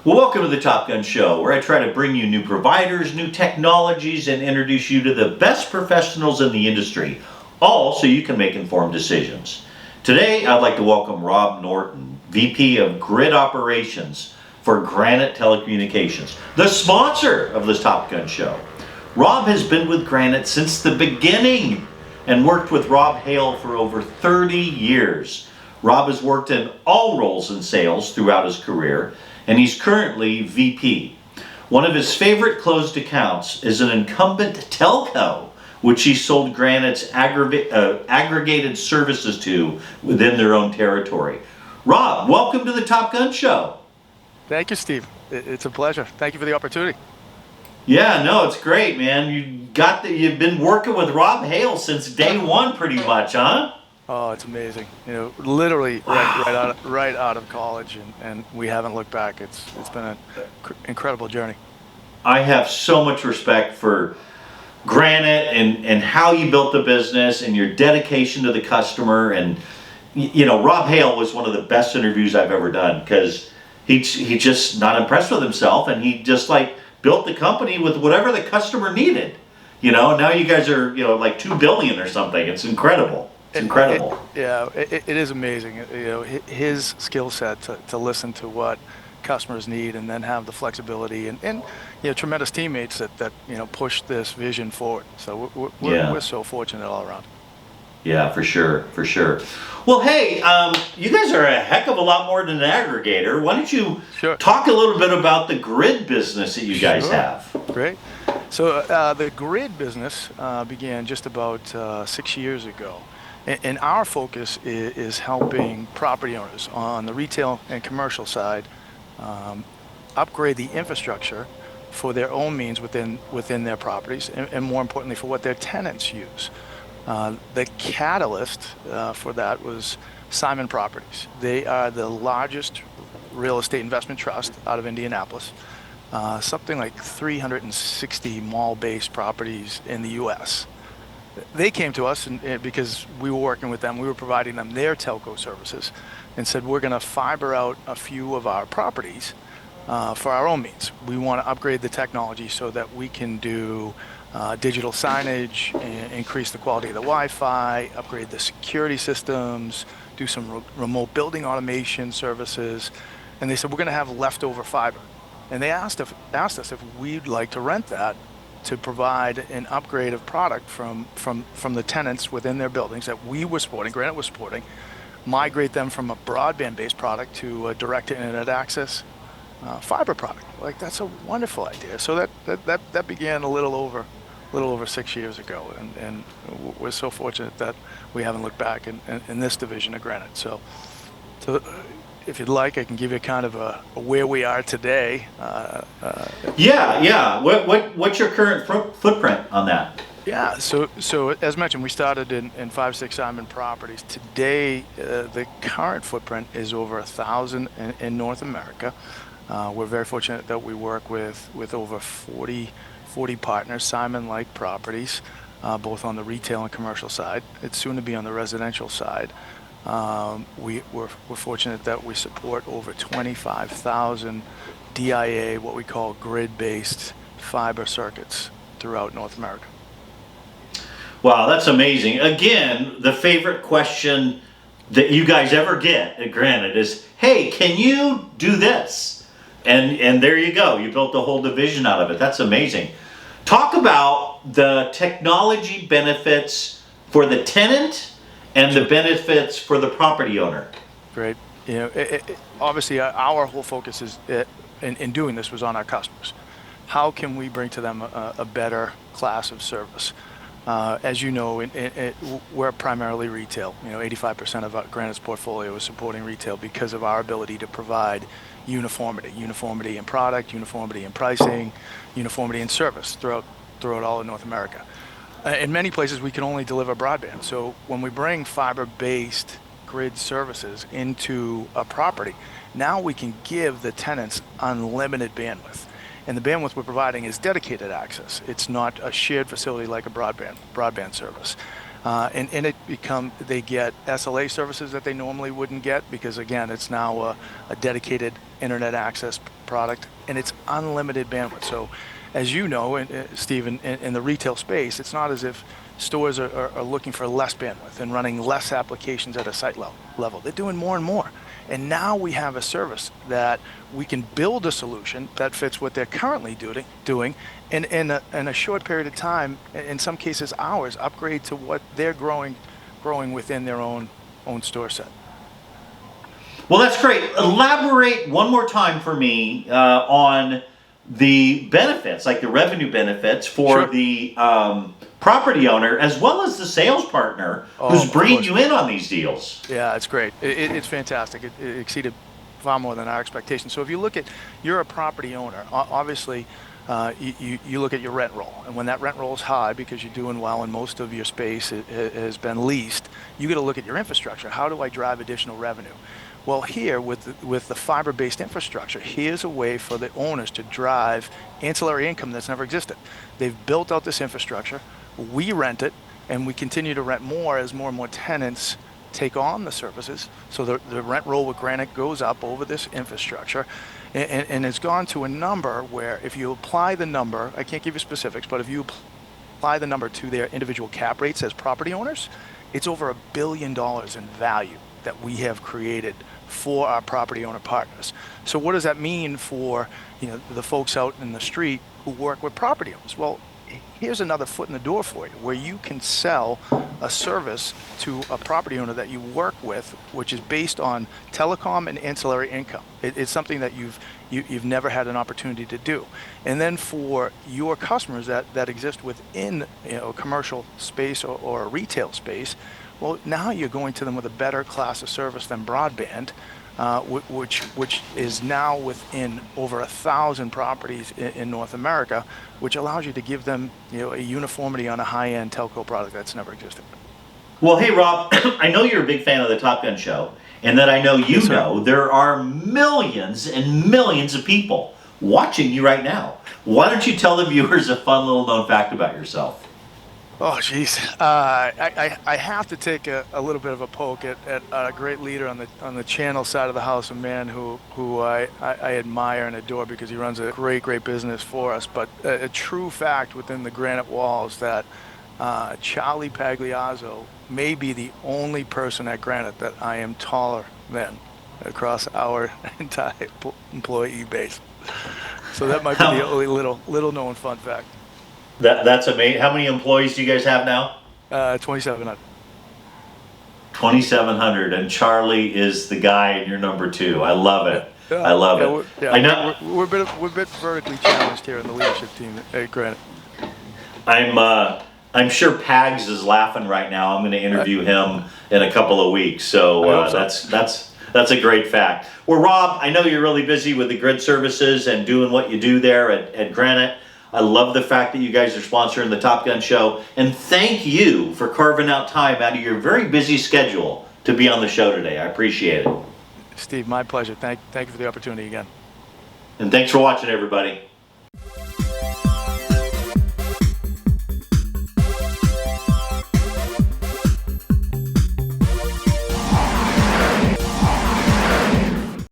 Well, welcome to the Top Gun Show, where I try to bring you new providers, new technologies, and introduce you to the best professionals in the industry, all so you can make informed decisions. Today, I'd like to welcome Rob Norton, VP of Grid Operations for Granite Telecommunications, the sponsor of this Top Gun Show. Rob has been with Granite since the beginning and worked with Rob Hale for over 30 years. Rob has worked in all roles in sales throughout his career, and he's currently VP. One of his favorite closed accounts is an incumbent telco, which he sold Granite's aggregated services to within their own territory. Rob, welcome to the Top Gun Show. Thank you, Steve. It's a pleasure. Thank you for the opportunity. Yeah, no, it's great, man. You've been working with Rob Hale since day one, pretty much, huh? Oh, it's amazing. You know, literally right out of college, and we haven't looked back. It's been an incredible journey. I have so much respect for Granite and how you built the business and your dedication to the customer. And you know, Rob Hale was one of the best interviews I've ever done, because he just not impressed with himself, and he just like built the company with whatever the customer needed. You know, now you guys are, you know, like 2 billion or something. It's incredible. It's incredible. It is amazing. You know, his skill set to listen to what customers need, and then have the flexibility and you know, tremendous teammates that you know, push this vision forward. So we're so fortunate all around. Yeah, for sure. Well, hey, you guys are a heck of a lot more than an aggregator. Why don't you talk a little bit about the grid business that you guys have? Great. So the grid business began just about 6 years ago. And our focus is helping property owners on the retail and commercial side upgrade the infrastructure for their own means within their properties, and more importantly, for what their tenants use. The catalyst for that was Simon Properties. They are the largest real estate investment trust out of Indianapolis. Something like 360 mall-based properties in the U.S. They came to us because we were working with them. We were providing them their telco services, and said, we're going to fiber out a few of our properties for our own means. We want to upgrade the technology so that we can do digital signage, increase the quality of the Wi-Fi, upgrade the security systems, do some remote building automation services. And they said, we're going to have leftover fiber. And they asked us if we'd like to rent that to provide an upgrade of product from the tenants within their buildings that we were supporting, Granite was supporting, migrate them from a broadband-based product to a direct internet access fiber product. Like, that's a wonderful idea. So that began a little over 6 years ago, and we're so fortunate that we haven't looked back in this division of Granite. So if you'd like, I can give you kind of a where we are today. Yeah. What's your current footprint on that? Yeah, so as mentioned, we started in 5-6 Simon Properties. Today, the current footprint is over 1,000 in North America. We're very fortunate that we work with over 40 partners, Simon-like properties, both on the retail and commercial side. It's soon to be on the residential side. We're fortunate that we support over 25,000 DIA, what we call grid-based fiber circuits throughout North America. Wow, that's amazing. Again, the favorite question that you guys ever get at Granite is, hey, can you do this? And there you go. You built a whole division out of it. That's amazing. Talk about the technology benefits for the tenant and the benefits for the property owner. Great. You know, obviously our whole focus is in doing this was on our customers. How can we bring to them a better class of service? As you know, we're primarily retail. You know, 85% of Granite's portfolio is supporting retail because of our ability to provide uniformity in product, uniformity in pricing, uniformity in service throughout all of North America. In many places, we can only deliver broadband. So when we bring fiber-based grid services into a property, now we can give the tenants unlimited bandwidth. And the bandwidth we're providing is dedicated access. It's not a shared facility like a broadband service. and they get SLA services that they normally wouldn't get, because again, it's now a dedicated internet access product, and it's unlimited bandwidth. So as you know, Steve, in the retail space, it's not as if stores are looking for less bandwidth and running less applications at a site level. They're doing more and more. And now we have a service that we can build a solution that fits what they're currently doing, and in a short period of time, in some cases hours, upgrade to what they're growing within their own store set. Well, that's great. Elaborate one more time for me on the benefits, like the revenue benefits for Sure. the property owner as well as the sales partner who's Of bringing course. you in on these deals. Yeah, it's great. It's fantastic. It exceeded far more than our expectations. So if you look at, you're a property owner, obviously you look at your rent roll. And when that rent roll is high because you're doing well and most of your space has been leased, you got to look at your infrastructure. How do I drive additional revenue? Well, here with the fiber-based infrastructure, here's a way for the owners to drive ancillary income that's never existed. They've built out this infrastructure. We rent it, and we continue to rent more as more and more tenants take on the services. So the rent roll with Granite goes up over this infrastructure, and it's gone to a number where if you apply the number, I can't give you specifics, but if you apply the number to their individual cap rates as property owners, it's over $1 billion in value that we have created for our property owner partners. So what does that mean for the folks out in the street who work with property owners? Well, here's another foot in the door for you, where you can sell a service to a property owner that you work with, which is based on telecom and ancillary income. It's something that you've never had an opportunity to do. And then for your customers that exist within a commercial space or a retail space, well, now you're going to them with a better class of service than broadband, which is now within over 1,000 properties in North America, which allows you to give them a uniformity on a high-end telco product that's never existed. Well, hey, Rob, I know you're a big fan of the Top Gun show, and that I know Yes, sir. know there are millions and millions of people watching you right now. Why don't you tell the viewers a fun little known fact about yourself? Oh, geez. I have to take a little bit of a poke at a great leader on the channel side of the house, a man who I admire and adore because he runs a great business for us. But a true fact within the Granite walls that Charlie Pagliazzo may be the only person at Granite that I am taller than across our entire employee base. So that might be the only little known fun fact. That's amazing. How many employees do you guys have now? 2,700. 2,700, and Charlie is the guy, and you're number two. I love it. I love it. I know. We're a bit vertically challenged here in the leadership team at Granite. I'm sure Pags is laughing right now. I'm going to interview him in a couple of weeks. So, that's a great fact. Well, Rob, I know you're really busy with the grid services and doing what you do there at Granite. I love the fact that you guys are sponsoring the Top Gun show, and thank you for carving out time out of your very busy schedule to be on the show today. I appreciate it. Steve, my pleasure. Thank you for the opportunity again. And thanks for watching, everybody.